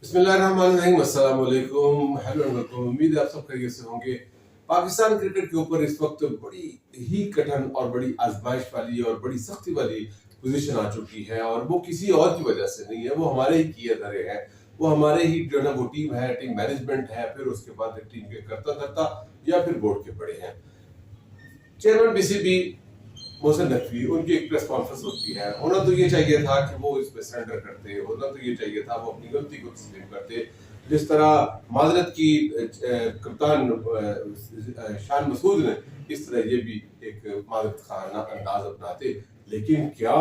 बिस्मिल्लाहिर्रहमानिर्रहीम, अस्सलाम वालेकुम, हेलो एंड वेलकम। उम्मीद है आप सब खैरियत से होंगे। पाकिस्तान क्रिकेट के ऊपर इस वक्त बड़ी ही कठिन और बड़ी आजमाइश वाली और बड़ी सख्ती वाली पोजीशन आ चुकी है, और वो किसी और की वजह से नहीं है, वो हमारे ही किए धरे हैं। वो हमारे ही जो है ना, वो टीम है, टीम मैनेजमेंट है, फिर उसके बाद टीम के करता धरता या फिर बोर्ड के बड़े हैं। चेयरमैन बीसीबी मोहसिन नकवी, उनकी एक प्रेस कॉन्फ्रेंस होती है। होना तो ये चाहिए था कि वो इसमें सरेंडर करते, होना तो ये चाहिए था वो अपनी गलती को तस्लीम करते। जिस तरह माजरत की कप्तान शान मसूद ने, इस तरह ये भी एक माजरत खाना अंदाज अपनाते। लेकिन क्या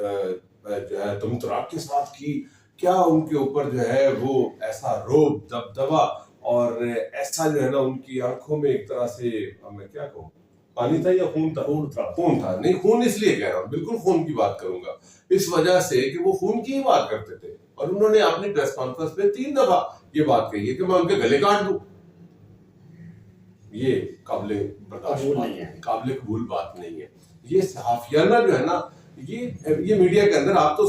जो है तुम तराक के साथ की, क्या उनके ऊपर जो है वो ऐसा रोब दबदबा और ऐसा जो है ना, उनकी आंखों में एक तरह से, मैं क्या कहूँ, पानी था या खून था? खून था। नहीं, खून इसलिए कह रहा हूँ, बिल्कुल खून की बात करूंगा, इस वजह से कि वो खून की ही बात करते थे। और उन्होंने अपनी प्रेस कॉन्फ्रेंस में 3 दफा ये बात कही है कि मैं उनके गले काट दूं। ये काबिले बर्दाश्त नहीं है, काबिले कबूल बात नहीं है। ये सहाफियाना जो है ना, ये मीडिया के अंदर, आप तो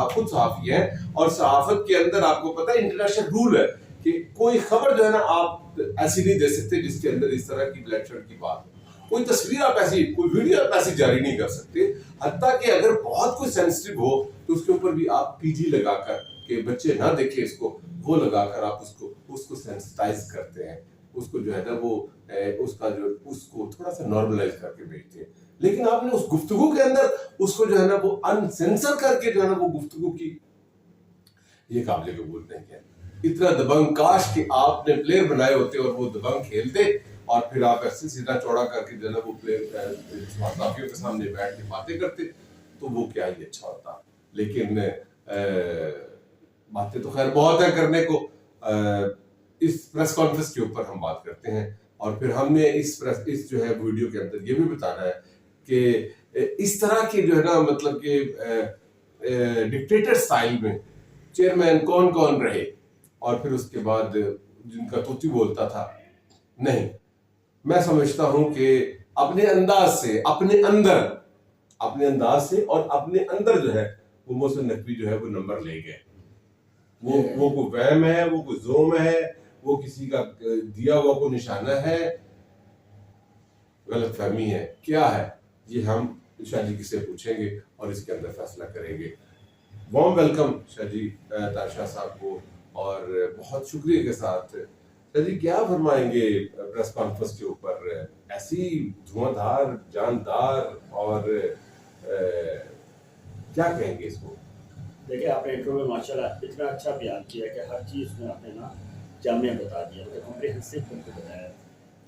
खुद सहाफी हैं, और सहाफत के अंदर आपको पता है इंटरनेशनल रूल है कि कोई खबर जो है ना, आप ऐसी नहीं दे सकते जिसके अंदर इस तरह की ब्लड शेड की बात है। कोई तस्वीर आप ऐसी, कोई वीडियो आप ऐसी जारी नहीं कर सकते। हत्ता कि अगर बहुत कुछ सेंसिटिव हो तो उसके ऊपर भी आप पीजी लगाकर, के बच्चे ना देखे इसको, वो लगाकर आप उसको सेंसिटाइज करते हैं। उसको जो है ना वो उसका जो उसको थोड़ा सा नॉर्मलाइज करके भेजते हैं। लेकिन आपने उस गुफ्तगू के अंदर उसको जो है ना वो अनसेंसर करके जो है ना वो गुफ्तगू की, ये काबिल कबूल नहीं है। इतना दबंग, काश कि आपने प्लेयर बनाए होते और वो दबंग खेलते, और फिर आप ऐसे सीधा चौड़ा करके जो है ना वो प्लेयर साथियों के सामने बैठ के बातें करते, तो वो क्या ही अच्छा होता। लेकिन बातें तो खैर बहुत है करने को। इस प्रेस कॉन्फ्रेंस के ऊपर हम बात करते हैं, और फिर हमने इस जो है वीडियो के अंदर ये भी बताना है कि इस तरह की जो है ना, मतलब कि डिक्टेटर स्टाइल में चेयरमैन कौन कौन रहे, और फिर उसके बाद जिनका तूती बोलता था। नहीं, मैं समझता हूं कि अपने अंदाज से, अपने अंदाज से और अपने अंदर जो है वो मोहसिन नकवी जो है वो नंबर ले गए। वो कोई वहम है, वो कोई जोम है, वो किसी का दिया हुआ कोई निशाना है, गलत फहमी है, क्या है, ये हम शाह जी से पूछेंगे और इसके अंदर फैसला करेंगे। वार्म वेलकम शाह जी, तारशाह साहब को, और बहुत शुक्रिया के साथ शाह जी क्या फरमाएंगे प्रेस कॉन्फ्रेंस के ऊपर, ऐसी धुआंधार, जानदार, और क्या कहेंगे इसको? देखिए, आपने इंटरव्यू में माशाल्लाह इतना अच्छा बयान किया कि हर चीज़ में आपने ना जामिया बता दिया, मतलब कॉम्प्रिहेंसिव करके बताया।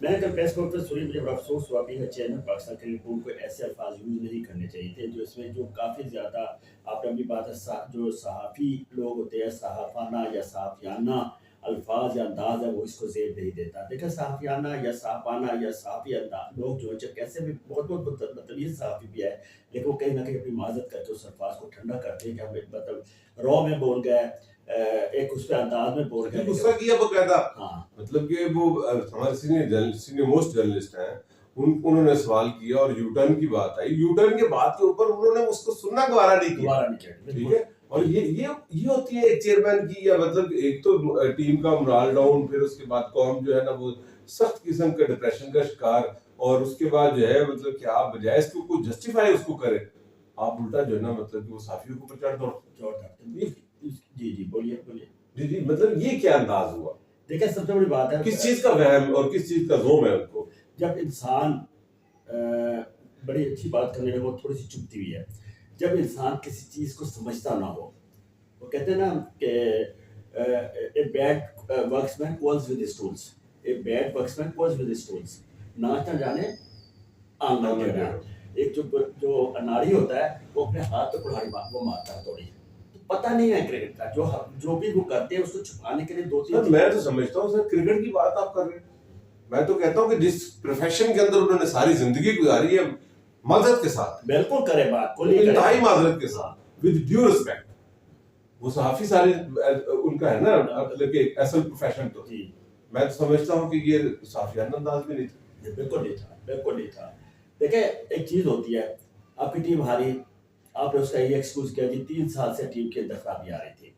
मैंने कल प्रेस कॉन्फ्रेंस सुनी, मुझे बड़ा अफसोस हुआ कि चेयरमैन पाकिस्तान क्रिकेट बोर्ड को ऐसे अल्फाज यूज़ नहीं करने चाहिए थे, जो इसमें जो काफ़ी ज़्यादा आपने अपनी बात है, जो सहाफ़ी लोग होते हैं, सहाफ़ाना या सहाफ़ियाना अल्फाज या अंदाज है, वो इसको ज़ेब नहीं देता। देखिए, सहाफ़ियाना या सहाफ़ाना या सहाफ़ी अंदाज लोग जो है कैसे भी बहुत बदतमीज़ सहाफ़ी भी है, लेकिन वो कहीं ना कहीं अपनी माजत करके उस अल्फाज को ठंडा करते हैं कि हम मतलब रॉ में बोल गए, एक उस पे अंदाज में बोल गए, गुस्सा किया बकायदा। हाँ, मतलब कि वो हमारे सीनियर मोस्ट जर्नलिस्ट हैं, उन्होंने सवाल किया और यूटर्न की बात आई। यूटर्न के बात के ऊपर उन्होंने उसको सुनना गवारा नहीं किया। ठीक है, और ये होती है एक चेयरमैन की, या मतलब एक तो टीम का मोरल डाउन, फिर उसके बाद कौम जो है ना वो सख्त किस्म का डिप्रेशन का शिकार, और उसके बाद जो है मतलब कि आप बजाय इसको कोई जस्टिफाई उसको करें, आप उल्टा जो है ना मतलब कि वो साफियों के ऊपर चढ़ जी जी, बोलिए बोलिए। जी जी, मतलब ये क्या अंदाज हुआ? देखिए, सबसे बड़ी बात है, किस चीज का वहम और किस चीज का जोम है उनको? जब इंसान बड़ी अच्छी बात करने में वो थोड़ी सी चुपती हुई है, जब इंसान किसी चीज़ को समझता ना हो, वो कहते हैं ना कि a bad workman quarrels with his tools, a bad workman quarrels with his tools, नाच ना जाने आंगन टेढ़ा। एक जो अनाड़ी होता है वो अपने हाथ पे कुल्हाड़ी वो मारता है थोड़ी, तो पता नहीं है क्रिकेट का, जो भी वो करते हैं उसको छुपाने के लिए दो तीन। मैं तो समझता हूँ सर, क्रिकेट की बात आप कर रहे हैं, मैं तो कहता हूँ कि जिस प्रोफेशन के अंदर उन्होंने सारी जिंदगी गुजारी है, माजरत के साथ, बिल्कुल करे बात को, इंतहाई माजरत के साथ, विद ड्यू रिस्पेक्ट, वो सहाफी सारे उनका है ना, मतलब कि असल प्रोफेशन, तो मैं तो समझता हूँ कि ये सहाफियाना अंदाज भी नहीं था। बिल्कुल नहीं था, बिल्कुल नहीं था। देखिए, एक चीज होती है, आपकी टीम हारी, आपने उसका ये एक्सक्यूज किया कि 3 साल से टीम के अंदर खराबी आ रही थी।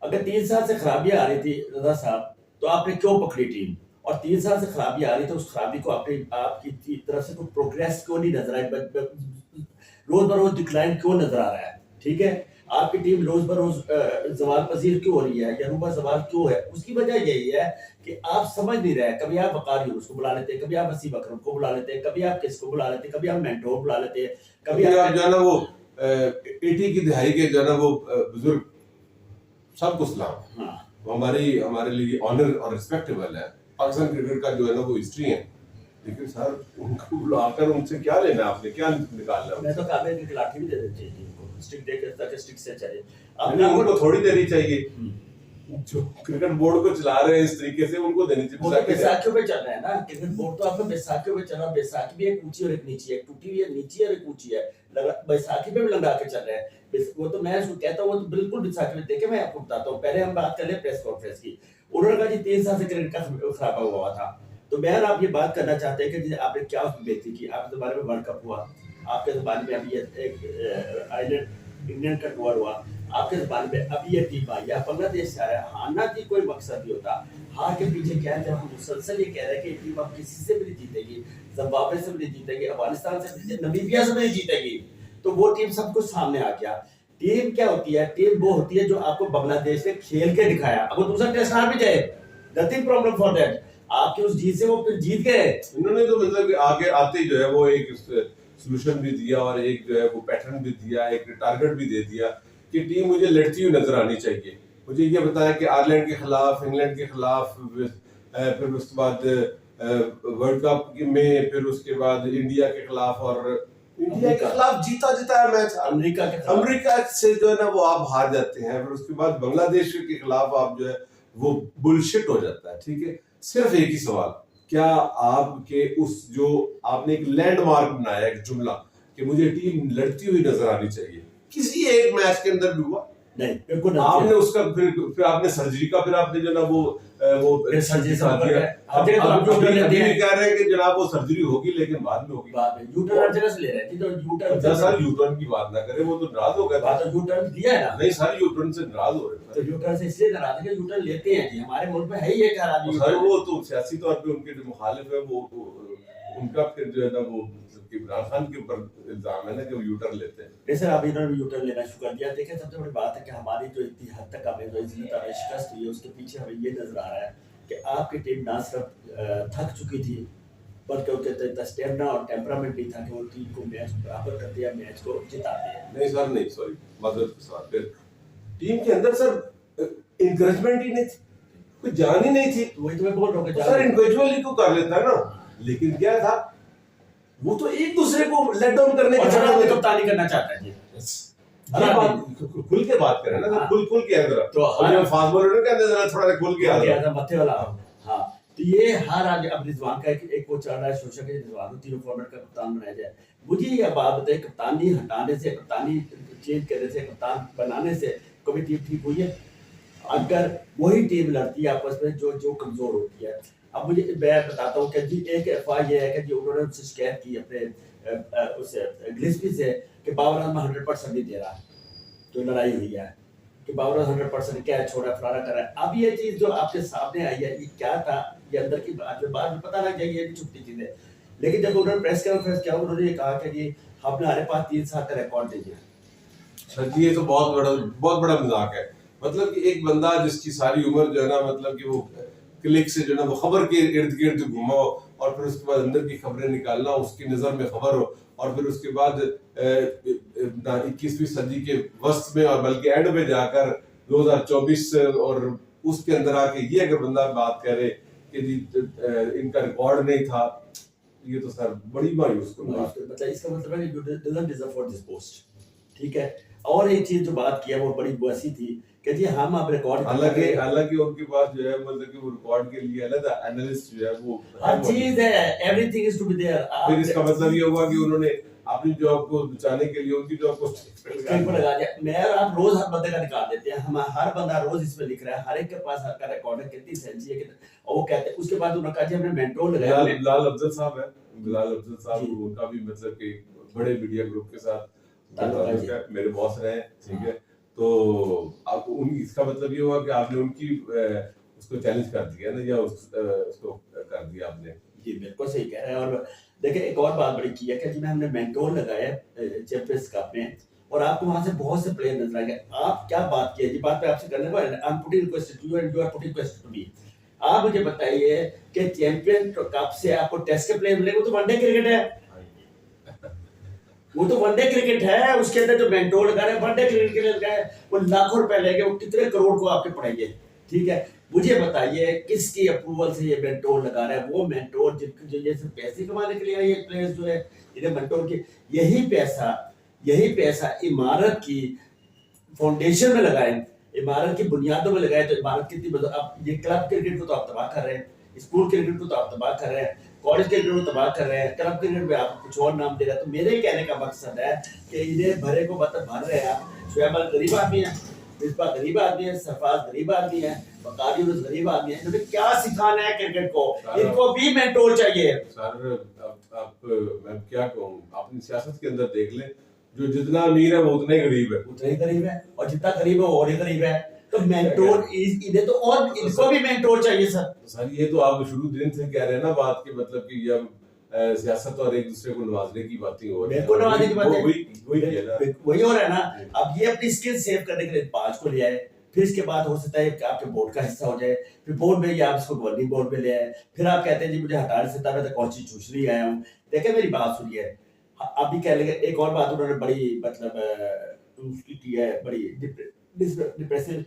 अगर 3 साल से खराबियां आ रही थी रजा साहब, तो आपने क्यों पकड़ी टीम? और 3 साल से खराबी आ रही थी, उस खराबी को आपकी तरफ से कोई प्रोग्रेस क्यों नहीं नजर आई? रोज बरोज डिक्लाइन क्यों नजर आ रहा है? ठीक है, आपकी टीम रोज बरोज जवाल पजीर क्यों हो रही है, या रुबा सवाल क्यों है? उसकी वजह यही है कि आप समझ नहीं रहे। कभी आप वकार यूनुस को बुला लेते हैं, कभी आप वसीम अकरम को बुला लेते हैं, कभी आप किसको बुला लेते हैं, कभी आप मेंटोर बुला लेते हैं, कभी आप जो है ना वो 80 की दिहाई के जो है ना वो बुजुर्ग, सबको सलाम। हाँ, वो हमारे लिए ऑनर और रिस्पेक्टेबल है। पाकिस्तान क्रिकेट का जो है ना वो हिस्ट्री है, लेकिन सर उनको बुलाकर उनसे क्या लेना, आपने क्या निकालना? मैं तो काबे की लाठी भी दे देती है टीम को, स्टिक देकर, ताकि स्टिक से चले। उनको थोड़ी देनी चाहिए, जो क्रिकेट बोर्ड को चला रहे हैं इस तरीके से उनको देनी चाहिए। वो तो बैसाखियों पे चल रहा है ना, क्रिकेट बोर्ड तो आपका बैसाखियों पे चल रहा है। बैसाखी भी एक ऊंची और एक नीची है, एक टूटी हुई है नीची और एक ऊंची है। बैसाखी पे भी लगा के चल रहा है। वो तो मैं उसको कहता हूँ, वो तो बिल्कुल बैसाखी में देखे। मैं आपको बताता हूँ, पहले हम बात कर ले प्रेस कॉन्फ्रेंस की। उन्होंने कहा जी 3 साल से क्रिकेट का खराबा हुआ था। तो बहन आप ये बात करना चाहते हैं कि आपने क्या उसमें बेहतरी की? आपके जमाने में वर्ल्ड कप हुआ, आपके जमाने में अभी एक आइलैंड इंग्लैंड का टूर हुआ, आपके जमाने में अभी ये टीम आई है, बांग्लादेश से आया। हारना की कोई मकसद नहीं होता। हार के पीछे क्या है? जब हम मुसलसल ये कह रहे हैं कि टीम अब किसी से भी नहीं जीतेगी, जिम्बाब्वे से भी नहीं जीतेगी, अफगानिस्तान से भी, नमीबिया से भी नहीं जीतेगी, तो वो टीम सब कुछ सामने आ गया। टीम क्या होती है? टीम वो होती है जो आपको बांग्लादेश ने खेल के दिखाया। अब वो दूसरा टेस्ट हार भी जाए, नथिंग प्रॉब्लम फॉर दैट। आपकी उस जीत से वो फिर जीत गए। इन्होंने तो मतलब आगे आते जो है वो एक सोल्यूशन भी दिया और एक जो है वो पैटर्न भी दिया, एक टारगेट भी दे दिया कि टीम मुझे लड़ती हुई नजर आनी चाहिए। मुझे ये बताया कि आयरलैंड के खिलाफ, इंग्लैंड के खिलाफ, फिर उसके बाद वर्ल्ड कप में, फिर उसके बाद इंडिया के खिलाफ, और इंडिया के खिलाफ जीता जिताया मैच। अमेरिका से जो है ना वो आप हार जाते हैं, फिर उसके बाद बांग्लादेश के खिलाफ आप जो है वो बुलशिट हो जाता है। ठीक है, सिर्फ एक ही सवाल, क्या आपके उस जो आपने एक लैंडमार्क बनाया, एक जुमला कि मुझे टीम लड़ती हुई नजर आनी चाहिए, किसी एक मैच के अंदर भी हुआ नहीं? बिल्कुल आपने उसका फिर आपने सर्जरी का, फिर आपने जो ना वो सर्जरी दिखा दिया। अभी अभी भी कह रहे हैं कि जनाब वो सर्जरी होगी, लेकिन बाद में होगी। बाद में यूटर्न हर जगह से ले रहे हैं। तो यूटर्न 10 साल यूटर्न की बात ना करें, वो तो नाराज हो गया था। तो यूटर्न दिया है ना? नहीं सर, यूटर्न से नाराज हो रहे थे। तो यूटर्न से इसलिए नाराज है कि यूटर्न लेते हैं जी, हमारे मुल्क में है ही एक आदमी। सर वो तो सियासी तौर पे उनके जो मुखालिफ है वो उनका फिर जो है ना वो इमरान खान के ऊपर इल्जाम है ना कि वो यूटर्न लेते हैं। सर आप इन्होंने यूटर्न लेना शुरू कर दिया। देखिए सबसे बड़ी बात है कि हमारी जो इतनी हद तक हमें जो इज्जत और शिकस्त हुई है, उसके पीछे हमें ये नजर आ रहा है कि आपकी टीम ना सिर्फ थक चुकी थी, बल्कि उनके इतना स्टेमिना और टेम्परामेंट भी था कि वो टीम को मैच बराबर करते हैं, मैच को जिताते हैं। नहीं सर, नहीं, सॉरी, मदद के साथ फिर टीम के अंदर सर इंकरेजमेंट ही नहीं थी, कोई जान ही नहीं थी। वही तो मैं बोल रहा हूँ कि सर इंडिविजुअली को कर लेता है ना, लेकिन क्या था वो तो एक दूसरे को लेट डाउन करने के लिए कप्तानी करना चाहता है जी। खुल के बात करें ना, खुल के अंदर तो फास्ट बॉलर के अंदर थोड़ा खुल के आ मथे वाला। हाँ, तो ये हर आज अब रिजवान का एक वो चल रहा है सोचा कि रिजवान को तीनों फॉर्मेट का कप्तान बनाया जाए। मुझे ये बात बताइए, कप्तानी हटाने से, कप्तानी चेंज करने से, कप्तान बनाने से कभी टीम ठीक हुई है? अगर वही टीम लड़ती है आपस में जो कमजोर होती है। अब मुझे मैं बताता हूँ कि जी एक अफवाह ये है कि जी उन्होंने उनसे शिकायत की अपने उस गिलस्पी से कि बाबर आजम 100% नहीं दे रहा, जो लड़ाई हुई है कि बाबर 100% क्या छोड़ा फलाना कर रहा है। अब ये चीज जो आपके सामने आई है, ये क्या था? ये अंदर की बात में बाद में पता लग जाएगी, ये भी छुट्टी चीज है। लेकिन जब उन्होंने प्रेस कॉन्फ्रेंस किया, उन्होंने ये कहा कि जी हमारे पास 3 साल का रिकॉर्ड दीजिए। सर जी ये तो बहुत बड़ा मजाक है। मतलब कि एक बंदा जिसकी सारी उम्र जो है ना, मतलब कि वो क्लिक से जो है ना वो खबर के इर्द गिर्द घूमो, और फिर उसके बाद अंदर की खबरें निकालना, उसकी नजर में खबर हो, और फिर उसके बाद 21वीं सदी के वस्त में और बल्कि एंड में जाकर 2024 और उसके अंदर आके ये अगर बंदा बात करे कि जी इनका रिकॉर्ड नहीं था, ये तो सर बड़ी मायूस को बात है। मतलब इसका मतलब है कि you doesn't deserve for this post. ठीक है, और एक चीज जो बात किया वो बड़ी वैसी थी कि जी हम अब रिकॉर्ड, हालांकि उनके पास जो है मतलब कि वो रिकॉर्ड के लिए अलग एनालिस्ट जो है वो हर चीज है, everything is to be there. फिर इसका मतलब ये हुआ कि उन्होंने अपनी जॉब को बचाने के लिए उनकी जॉब को स्टेक पर लगा दिया। मैं और आप रोज हर बंदे का निकाल देते हैं, हम हर बंदा रोज इसमें लिख रहा है, हर एक के पास हर का रिकॉर्ड है, कितनी सेंसी है और वो कहते हैं। उसके बाद उन्होंने कहा जी हमने मेंटोर लगाया। बिलाल अफजल साहब है, बिलाल अफजल साहब, उनका भी मतलब कि बड़े मीडिया ग्रुप के साथ मेरे बॉस रहे, ठीक है, तो आप उन इसका मतलब ये हुआ कि आपने उनकी उसको चैलेंज कर दिया ना, या उसको कर दिया आपने। जी बिल्कुल सही कह रहे हैं। और देखिए एक और बात बड़ी की है कि जी में हमने मेंटोर लगाया चैंपियंस कप में, और आपको वहां से बहुत से प्लेयर नजर आएंगे। आप क्या बात की है जी, बात पे आपसे करने को I am putting request to you and you are putting request to me. आप मुझे बताइए कि चैंपियन कप से आपको टेस्ट के प्लेयर मिलेंगे, वो तो वनडे क्रिकेट है, वो तो वनडे क्रिकेट है। उसके अंदर जो मेंटोर लगा रहे हैं वनडे क्रिकेट के लिए लगाए, वो लाखों रुपए लेके वो कितने करोड़ को आपके पड़ेंगे। ठीक है, मुझे बताइए किसकी अप्रूवल से ये मेंटोर लगा रहा है? वो मेंटोर जो ये सिर्फ पैसे कमाने के लिए आए, ये प्लेयर्स जो है इन्हें मेंटोर की, यही पैसा इमारत की फाउंडेशन में लगाए, इमारत की बुनियादों में लगाए, तो इमारत कितनी मतलब। अब ये क्लब क्रिकेट को तो आप तबाह कर रहे हैं, स्कूल क्रिकेट को तो आप तबाह कर रहे हैं, कॉलेज क्रिकेट को तबाह कर रहे हैं, क्लब क्रिकेट में आप कुछ और नाम दे रहे हैं। तो मेरे कहने का मकसद है कि इन्हें भरे को मतलब भर रहे हैं आप। शुएब गरीब आदमी है, मिसबा गरीब आदमी है, सरफराज गरीब आदमी है, वकार यूनुस गरीब आदमी है। इन्होंने क्या सिखाना है क्रिकेट को? इनको भी मेंटोर चाहिए। सर अब मैं क्या कहूँ, अपनी सियासत के अंदर देख लें, जो जितना अमीर है वो उतना ही गरीब है, उतना ही गरीब है, और जितना गरीब है वो और ही गरीब है। तो मेंटोर इन्हें तो, और इनको भी मेंटोर चाहिए सर। सर ये तो आप शुरू दिन से कह रहे हैं ना बात की, मतलब कि ये सियासत और एक दूसरे को नवाजने की बातें हो रही है, बिल्कुल नवाजने की बातें वही हो रहा है ना। अब ये अपनी स्किल सेव करने के लिए 5 को ले आए, फिर इसके बाद हो सकता है कि आपके बोर्ड का हिस्सा हो जाए, फिर बोर्ड में या आप इसको गवर्निंग बोर्ड में ले आए, फिर आप कहते हैं जी मुझे हटा नहीं सकता, मैं तो कॉन्स्टिट्यूशनली आया हूँ। देखिए मेरी बात सुनिए, अभी कह लेंगे एक और बात उन्होंने बड़ी मतलब उसकी की है, बड़ी डिप्रेसिव,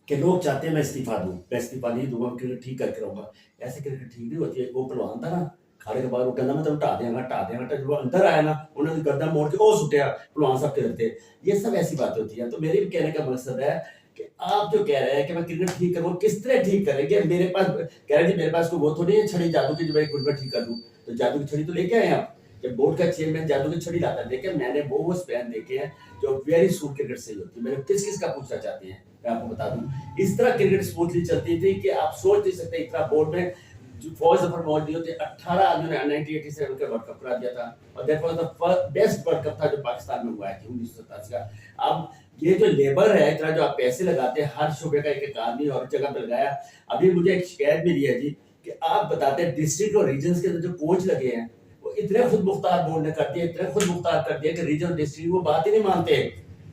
कि लोग चाहते हैं मैं इस्तीफा दूं, मैं इस्तीफा नहीं दूंगा, क्रिकेट ठीक करके रहूंगा। ऐसे क्रिकेट ठीक नहीं होती है। वो पहलवान था ना, खाने के बाद वो कहना मैं तो ढा देंगा, जब वो अंदर आया ना उन्होंने गर्दन मोड़ के ओ सुटिया पहलवान साहब खेलते। ये सब ऐसी बातें होती हैं। तो मेरे भी कहने का मकसद है कि आप जो कह रहे हैं कि मैं क्रिकेट ठीक करूँ, किस तरह ठीक करेंगे? मेरे पास कह रहे थे मेरे पास कोई वो थोड़ी है छड़ी जादू की जो मैं क्रिकेट ठीक कर दूं। तो जादू की छड़ी तो लेके आए आप, जब बोर्ड का चेयरमैन जादू की छड़ी लाता है। देखिए मैंने वो स्पैन देखे हैं जो वेरी स्मूथ क्रिकेट सही होती है। मेरे किस किस का पूछना चाहती हैं मैं आपको बता दूं। इस तरह क्रिकेट स्मूथली चलती थी कि आप सोच नहीं सकते। इतना बोर्ड में जो फौज जफर मौजूद नहीं होते, 18 आदमियों ने 1987 का वर्ल्ड कप करा दिया था, और that was the best world cup था जो पाकिस्तान में हुआ है 1987 का। अब ये जो लेबर है, इतना जो आप पैसे लगाते हैं, हर शोबे का एक आदमी और जगह पे लगाया। अभी मुझे एक शिकायत मिली है जी कि आप बताते हैं डिस्ट्रिक्ट और रीजन के अंदर जो कोच लगे हैं वो इतने खुद मुख्तार बोर्ड ने कर दिया, इतने खुद मुख्तार कर दिया कि रीजन डिस्ट्रिक्ट वो बात ही नहीं मानते।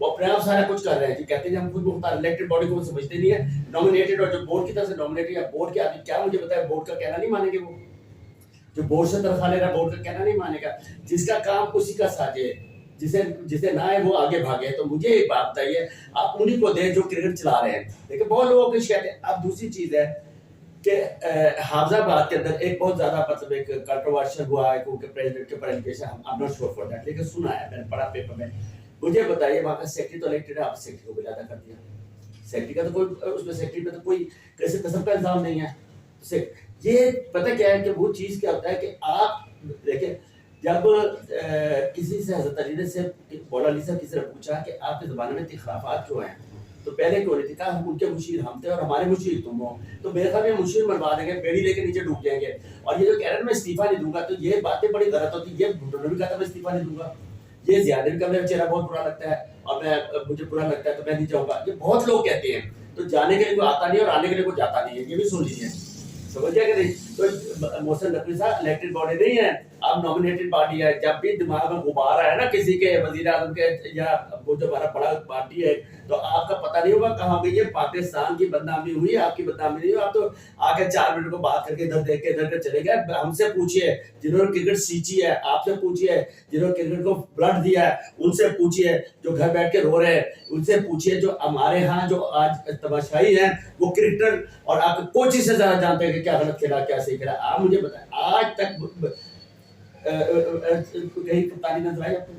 वो अपने आप सारा कुछ कर रहे हैं जी, कहते हैं हम खुद मुख्तार, इलेक्टेड बॉडी को समझते नहीं है, नॉमिनेटेड, और जो बोर्ड की तरफ से नॉमिनेटेड या बोर्ड के आदमी क्या मुझे बताया, बोर्ड का कहना नहीं मानेंगे। वो जो बोर्ड से तनख्वाह ले रहा है बोर्ड का कहना नहीं मानेगा। जिसका काम उसी का साजे, जिसे जिसे ना है वो आगे भागे। तो मुझे एक बात बताइए, आप उन्हीं को दें जो क्रिकेट चला रहे हैं। देखिए बहुत लोगों की शिकायत है। अब दूसरी चीज है कि हाफिजाबाद के अंदर एक बहुत ज्यादा मतलब एक कंट्रोवर्शियल हुआ है क्योंकि प्रेसिडेंट के ऊपर allegation, I am not sure for that, लेकिन सुना है, मैंने पढ़ा पेपर में। मुझे बताइए वहां का सेक्रेटरी तो इलेक्टेड है, आप सेक्रेटरी को ज्यादा कर दिया। सेक्रेटरी का तो कोई उसमें सेक्रेटरी पे तो कोई कैसे कसम का इल्जाम नहीं है। ये पता क्या है कि वो चीज क्या होता है कि आप देखिए जब किसी से हजरत अली ने से मौला अली साहब किसी ने पूछा कि आपके ज़माने में खिलाफत जो हैं तो पहले क्यों नहीं थी, कहा उनके मुशीर हम थे और हमारे मुशीर तुम हो। तो मेरे ख्याल में मुशीर मनवा देंगे, बेड़ी लेके नीचे डूब जाएंगे। और ये जो कह रहे हैं मैं इस्तीफा नहीं दूंगा, तो ये बातें बड़ी गलत होती है। ये भुट्टो ने भी कहा था मैं इस्तीफा नहीं दूंगा, ये ज़ियादा भी का मेरा चेहरा बहुत बुरा लगता है और मैं मुझे बुरा लगता है तो मैं नहीं जाऊंगा, ये बहुत लोग कहते हैं। तो जाने के लिए कोई आता नहीं और आने के लिए कोई जाता नहीं है, ये भी सुन लीजिए, समझ गया कि नहीं। तो मोहसिन नकवी साहब इलेक्टेड बॉडी नहीं है, अब नॉमिनेटेड बॉडी है। जब भी दिमाग में गुब्बार है ना किसी के वजीर आजम के या वो जो हमारा बड़ा पार्टी है, तो आपका पता नहीं होगा कहाँ गई है। पाकिस्तान की बदनामी हुई, आपकी बदनामी नहीं हुई। आप तो आके 4 मिनट को बात करके इधर देख के इधर के चले गए। हमसे पूछिए जिन्होंने क्रिकेट सींची है, आपसे पूछिए जिन्होंने क्रिकेट को ब्लड दिया है, उनसे पूछिए जो घर बैठ के रो रहे हैं, उनसे पूछिए जो हमारे यहाँ जो आज तमाशाई है वो क्रिकेटर और आप कोच से ज्यादा जानते हैं कि क्या गलत खेला क्या सही खेला। आप मुझे बताएं आज तक कहीं कप्तानी नजर आई आपको?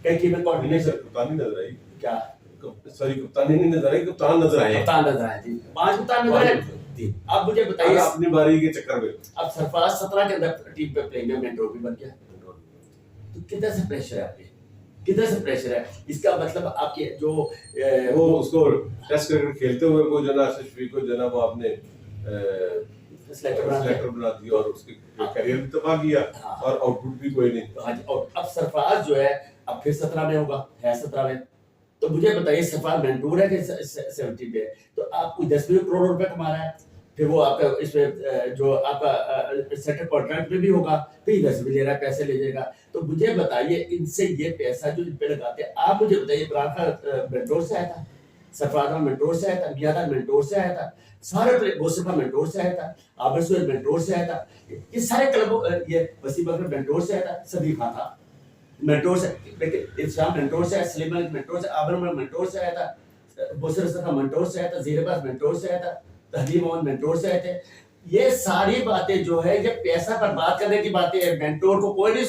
कहीं की में कोऑर्डिनेशन कप्तानी नजर आई क्या? सॉरी कप्तानी नहीं नजर आई, कप्तान नजर आए, कप्तान नजर आए जी, 5 कप्तान नजर आए जी। अब मुझे बताइए अपनी बारी के चक्कर में अब सरफराज 17 के अंदर टीम पे प्लेइंग में मेंटोर भी बन गया, तो कितना से प्रेशर है आपके, कितना से प्रेशर है? इसका मतलब आपके जो वो उसको टेस्ट क्रिकेट खेलते हुए को जना शफी को जना वो आपने सेलेक्टर बना दिया और उसके करियर भी तबाह किया और आउटपुट भी कोई नहीं। हाँ जी, और अब सरफराज जो है अब फिर 17 में होगा, है 17 में, तो मुझे बताइए सफा मेंटोर है कि 70 पे, तो आप कोई 10 करोड़ रुपए कमा रहा है, फिर वो आपका इसमें जो आपका सेटअप कॉन्ट्रैक्ट में भी होगा, फिर 10 भी ले रहा है, पैसे ले जाएगा। तो मुझे बताइए इनसे ये पैसा जो इन पे लगाते हैं, आप मुझे बताइए इमरान खान मेंटोर से आया था, सरफराज मेंटोर से आया था, मियां मेंटोर से आया था, सारे मुस्तफा मेंटोर से आया था, आबिर सुहेल मेंटोर से आया था, ये सारे क्लबों ये वसीम अकरम मेंटोर से आया था, सदीक खान था मेंटोर से, लेकिन इस्लाम मेंटोर से, सलीम मेंटोर से, आबिर मेंटोर से आया था, बुसर सफा मेंटोर से आया था, ज़ीरबाज मेंटोर से आया था, तहलीम मोहम्मद मेंटोर से आए थे। ये सारी बातें जो है ये पैसा बर्बाद करने की बातें हैं, मेंटोर को कोई नहीं